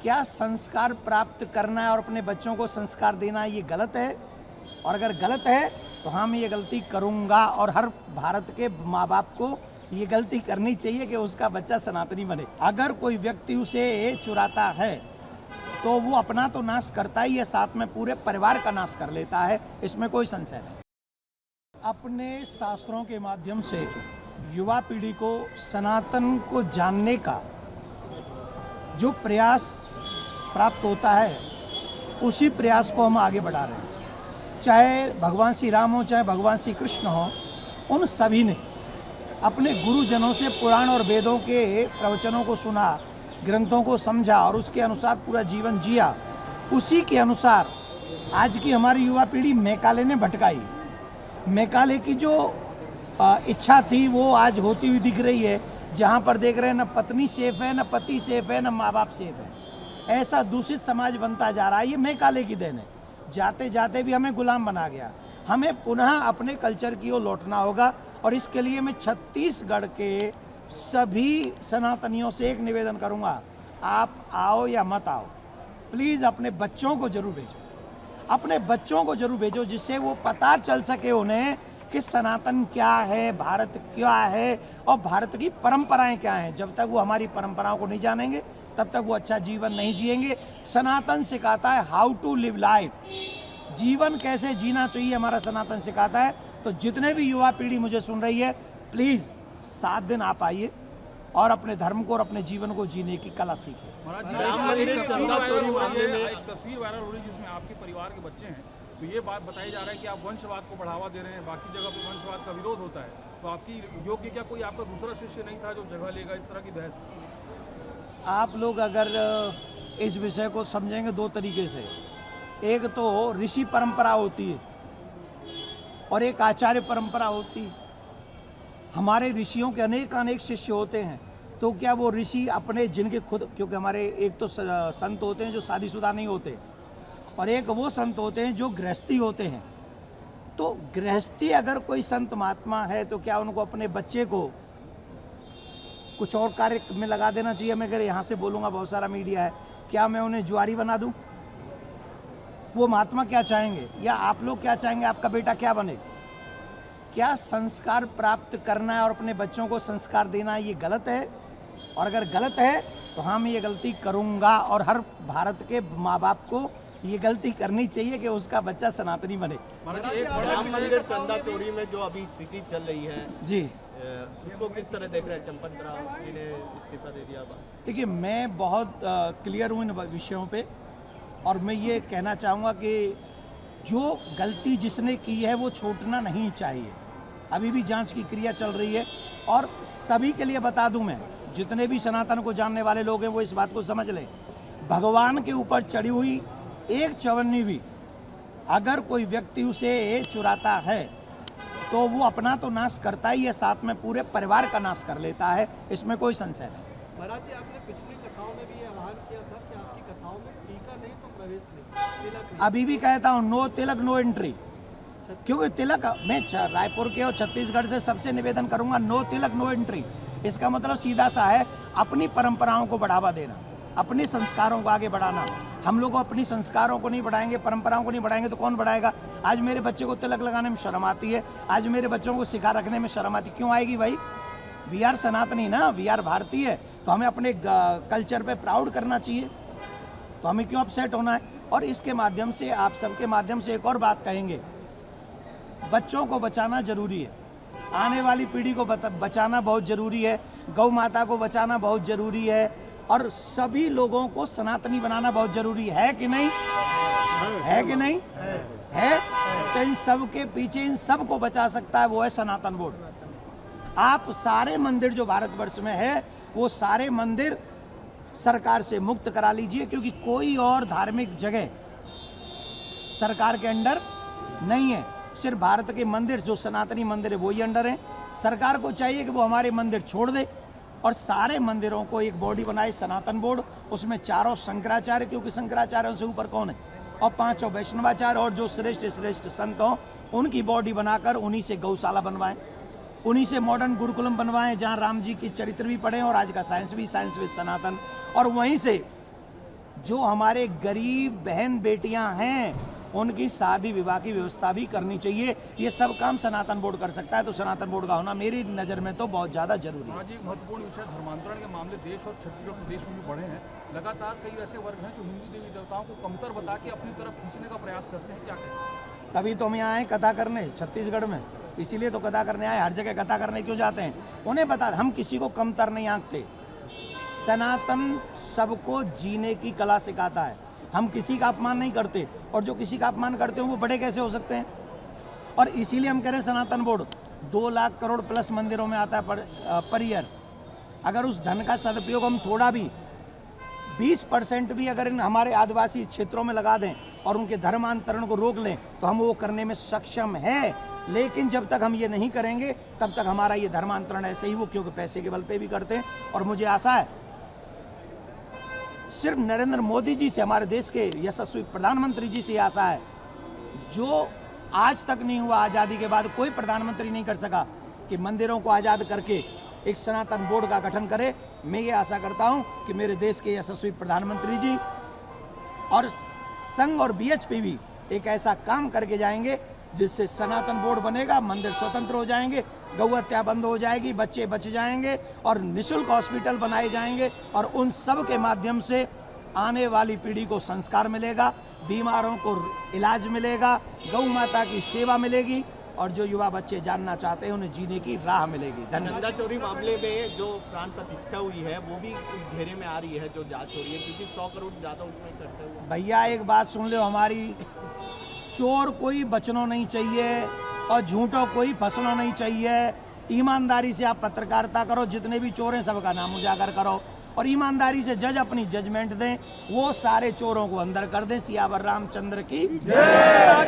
क्या संस्कार प्राप्त करना है और अपने बच्चों को संस्कार देना ये गलत है? और अगर गलत है तो हाँ, मैं ये गलती करूँगा और हर भारत के माँ बाप को ये गलती करनी चाहिए कि उसका बच्चा सनातनी बने। अगर कोई व्यक्ति उसे चुराता है तो वो अपना तो नाश करता ही है, साथ में पूरे परिवार का नाश कर लेता है, इसमें कोई संशय नहीं। अपने शास्त्रों के माध्यम से युवा पीढ़ी को सनातन को जानने का जो प्रयास प्राप्त होता है, उसी प्रयास को हम आगे बढ़ा रहे हैं। चाहे भगवान श्री राम हो, चाहे भगवान श्री कृष्ण हो, उन सभी ने अपने गुरुजनों से पुराण और वेदों के प्रवचनों को सुना, ग्रंथों को समझा और उसके अनुसार पूरा जीवन जिया। उसी के अनुसार आज की हमारी युवा पीढ़ी मैकाले ने भटकाई। मैकाले की जो इच्छा थी वो आज होती हुई दिख रही है। जहाँ पर देख रहे हैं न पत्नी सेफ है, न पति सेफ है, न माँ बाप सेफ है। ऐसा दूषित समाज बनता जा रहा है। ये मैकाले की देन है। जाते जाते भी हमें गुलाम बना गया। हमें पुनः अपने कल्चर की ओर लौटना होगा और इसके लिए मैं छत्तीसगढ़ के सभी सनातनियों से एक निवेदन करूंगा, आप आओ या मत आओ, प्लीज़ अपने बच्चों को जरूर भेजो, अपने बच्चों को जरूर भेजो, जिससे वो पता चल सके उन्हें कि सनातन क्या है, भारत क्या है और भारत की परंपराएं क्या हैं। जब तक वो हमारी परंपराओं को नहीं जानेंगे तब तक वो अच्छा जीवन नहीं जिएंगे। सनातन सिखाता है हाउ टू लिव लाइफ, जीवन कैसे जीना चाहिए हमारा सनातन सिखाता है। तो जितने भी युवा पीढ़ी मुझे सुन रही है, प्लीज़ 7 दिन आप आइए और अपने धर्म को और अपने जीवन को जीने की कला सीखें। एक तस्वीर वायरल हो रही है जिसमें आपके परिवार के बच्चे हैं, तो ये बात बताई जा रहा है कि आप वंशवाद को बढ़ावा दे रहे हैं, बाकी जगह पर वंशवाद का विरोध होता है, तो आपकी योग्य क्या कोई आपका दूसरा शिष्य नहीं था जो जगह लेगा इस तरह की बहस? आप लोग अगर इस विषय को समझेंगे दो तरीके से, एक तो ऋषि परंपरा होती है और एक आचार्य परंपरा होती है। हमारे ऋषियों के अनेक शिष्य होते हैं, तो क्या वो ऋषि अपने जिनके खुद, क्योंकि हमारे एक तो संत होते हैं जो शादीशुदा नहीं होते और एक वो संत होते हैं जो गृहस्थी होते हैं। तो गृहस्थी अगर कोई संत महात्मा है तो क्या उनको अपने बच्चे को कुछ और कार्य में लगा देना चाहिए? मैं अगर यहाँ से बोलूँगा, बहुत सारा मीडिया है, क्या मैं उन्हें जुआरी बना दूँ? वो महात्मा क्या चाहेंगे या आप लोग क्या चाहेंगे? आपका बेटा क्या बने? क्या संस्कार प्राप्त करना है और अपने बच्चों को संस्कार देना ये गलत है? और अगर गलत है तो हाँ, मैं ये गलती करूँगा और हर भारत के माँ बाप को ये गलती करनी चाहिए कि उसका बच्चा सनातनी बने। राम मंदिर चंदा चोरी में जो अभी स्थिति चल रही है जी, इसको किस तरह देख रहे हैं? चंपत राव जी ने इस्तीफा दे दिया। देखिए, मैं बहुत क्लियर हूँ इन विषयों पे और मैं ये कहना चाहूँगा कि जो गलती जिसने की है वो छूटना नहीं चाहिए। अभी भी जांच की क्रिया चल रही है और सभी के लिए बता दूं, मैं जितने भी सनातन को जानने वाले लोग हैं वो इस बात को समझ लें, भगवान के ऊपर चढ़ी हुई एक चवन्नी भी अगर कोई व्यक्ति उसे चुराता है तो वो अपना तो नाश करता ही है, साथ में पूरे परिवार का नाश कर लेता है, इसमें कोई संशय नहीं। महाराज जी, आपने पिछली कथाओं में भी ये आह्वान किया था कि आपकी कथाओं में टीका नहीं तो प्रवेश नहीं, तिलक नहीं। अभी भी कहता हूँ, नो तिलक नो एंट्री, क्योंकि तिलक, मैं रायपुर के और छत्तीसगढ़ से सबसे निवेदन करूंगा, नो तिलक नो एंट्री। इसका मतलब सीधा सा है, अपनी परंपराओं को बढ़ावा देना, अपने संस्कारों को आगे बढ़ाना। हम लोग अपनी संस्कारों को नहीं बढ़ाएंगे, परंपराओं को नहीं बढ़ाएंगे तो कौन बढ़ाएगा? आज मेरे बच्चे को तिलक लगाने में शर्म आती है, आज मेरे बच्चों को सिखा रखने में शर्म आती, क्यों आएगी भाई? वी आर सनातनी ना, वी आर भारतीय, तो हमें अपने कल्चर पे प्राउड करना चाहिए, तो हमें क्यों अपसेट होना है? और इसके माध्यम से, आप सबके माध्यम से एक और बात कहेंगे, बच्चों को बचाना जरूरी है, आने वाली पीढ़ी को बचाना बहुत जरूरी है, गौ माता को बचाना बहुत जरूरी है और सभी लोगों को सनातनी बनाना बहुत जरूरी है कि नहीं? है कि नहीं? है। तो इन सब के पीछे इन सब को बचा सकता है वो है सनातन बोर्ड। आप सारे मंदिर जो भारतवर्ष में है वो सारे मंदिर सरकार से मुक्त करा लीजिए, क्योंकि कोई और धार्मिक जगह सरकार के अंडर नहीं है, सिर्फ भारत के मंदिर जो सनातनी मंदिर है वही अंडर है। सरकार को चाहिए कि वो हमारे मंदिर छोड़ दे और सारे मंदिरों को एक बॉडी बनाए, सनातन बोर्ड, उसमें 4 शंकराचार्य, क्योंकि शंकराचार्यों से ऊपर कौन है, और 5 वैष्णवाचार्य और जो श्रेष्ठ संत हों उनकी बॉडी बनाकर उन्हीं से गौशाला बनवाएं, उन्हीं से मॉडर्न गुरुकुलम बनवाएं जहां राम जी की चरित्र भी पढ़ें और आज का साइंस भी, साइंस विद सनातन, और वहीं से जो हमारे गरीब बहन बेटियां हैं उनकी शादी विवाह की व्यवस्था भी करनी चाहिए। ये सब काम सनातन बोर्ड कर सकता है, तो सनातन बोर्ड का होना मेरी नज़र में तो बहुत ज़्यादा जरूरी है। आज एक महत्वपूर्ण विषय धर्मांतरण के मामले देश और छत्तीसगढ़ प्रदेश में भी बढ़े हैं। लगातार कई ऐसे वर्ग हैं जो हिंदू देवी देवताओं को कमतर बता के अपनी तरफ खींचने का प्रयास करते हैं, क्या कहें? तभी तो हम यहाँ आए कथा करने छत्तीसगढ़ में, इसीलिए तो कथा करने आए। हर जगह कथा करने क्यों जाते हैं? उन्हें बता, हम किसी को कमतर नहीं आंकते। सनातन सबको जीने की कला सिखाता है, हम किसी का अपमान नहीं करते, और जो किसी का अपमान करते हो वो बड़े कैसे हो सकते हैं? और इसीलिए हम कह रहे हैं सनातन बोर्ड 2 लाख करोड़ प्लस मंदिरों में आता है पर ईयर। अगर उस धन का सदुपयोग हम थोड़ा भी 20% भी अगर इन हमारे आदिवासी क्षेत्रों में लगा दें और उनके धर्मांतरण को रोक लें तो हम वो करने में सक्षम हैं। लेकिन जब तक हम ये नहीं करेंगे तब तक हमारा ये धर्मांतरण ऐसे ही वो, क्योंकि पैसे के बल पे भी करते हैं। और मुझे आशा है सिर्फ नरेंद्र मोदी जी से, हमारे देश के यशस्वी प्रधानमंत्री जी से आशा है, जो आज तक नहीं हुआ, आज़ादी के बाद कोई प्रधानमंत्री नहीं कर सका कि मंदिरों को आज़ाद करके एक सनातन बोर्ड का गठन करे। मैं ये आशा करता हूं कि मेरे देश के यशस्वी प्रधानमंत्री जी और संघ और बीएचपी भी एक ऐसा काम करके जाएंगे जिससे सनातन बोर्ड बनेगा, मंदिर स्वतंत्र हो जाएंगे, गौ हत्या बंद हो जाएगी, बच्चे बच जाएंगे और निःशुल्क हॉस्पिटल बनाए जाएंगे, और उन सब के माध्यम से आने वाली पीढ़ी को संस्कार मिलेगा, बीमारों को इलाज मिलेगा, गौ माता की सेवा मिलेगी, और जो युवा बच्चे जानना चाहते हैं उन्हें जीने की राह मिलेगी। धन्यवाद। चंदा चोरी मामले में जो प्राण प्रतिष्ठा हुई है वो भी उस घेरे में आ रही है जो जांच हो रही है, क्योंकि 100 करोड़ ज़्यादा उसमें खर्च हुआ। भैया एक बात सुन लो हमारी, चोर कोई बचना नहीं चाहिए और झूठों कोई फंसना नहीं चाहिए। ईमानदारी से आप पत्रकारिता करो, जितने भी चोर हैं सबका नाम उजागर करो, और ईमानदारी से जज अपनी जजमेंट दें, वो सारे चोरों को अंदर कर दें। सियावर रामचंद्र की जय।